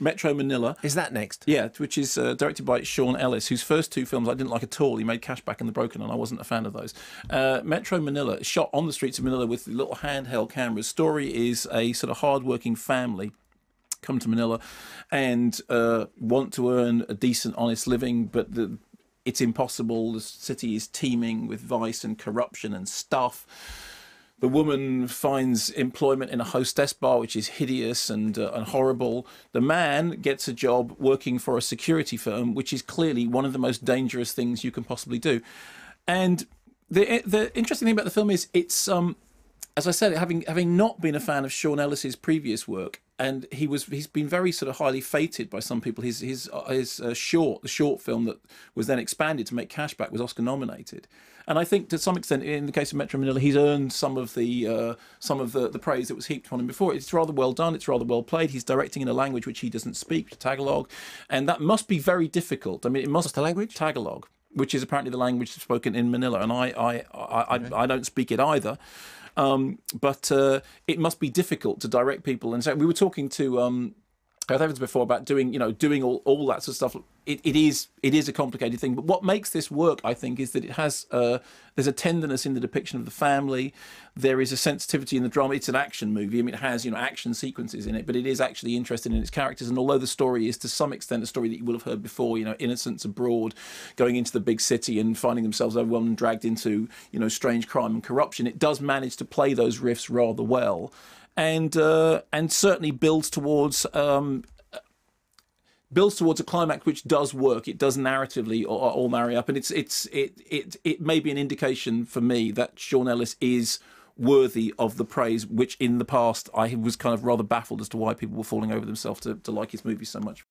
Metro Manila. Is that next? Yeah, which is directed by Sean Ellis, whose first two films I didn't like at all. He made Cashback and The Broken, and I wasn't a fan of those. Metro Manila, shot on the streets of Manila with little handheld cameras. Story is a sort of hard-working family come to Manila and want to earn a decent, honest living, but it's impossible. The city is teeming with vice and corruption and stuff. The woman finds employment in a hostess bar, which is hideous and horrible. The man gets a job working for a security firm, which is clearly one of the most dangerous things you can possibly do. And the interesting thing about the film is it's, as I said, having not been a fan of Sean Ellis's previous work, and he's been very sort of highly feted by some people. The short film that was then expanded to make Cashback was Oscar nominated, and I think to some extent, in the case of Metro Manila, he's earned some of the praise that was heaped on him before. It's rather well done. It's rather well played. He's directing in a language which he doesn't speak, Tagalog, and that must be very difficult. I mean, it must. What's the language? Tagalog, which is apparently the language spoken in Manila, and I don't speak it either. But it must be difficult to direct people. And so we were talking to Gareth Evans before about doing all that sort of stuff. It is a complicated thing. But what makes this work, I think, is that it has there's a tenderness in the depiction of the family. There is a sensitivity in the drama. It's an action movie. I mean, it has action sequences in it, but it is actually interested in its characters. And although the story is to some extent a story that you will have heard before, innocents abroad, going into the big city and finding themselves overwhelmed and dragged into strange crime and corruption, it does manage to play those riffs rather well, and certainly builds towards a climax which does work. It does narratively all marry up, and it may be an indication for me that Sean Ellis is worthy of the praise which in the past I was kind of rather baffled as to why people were falling over themselves to like his movies so much.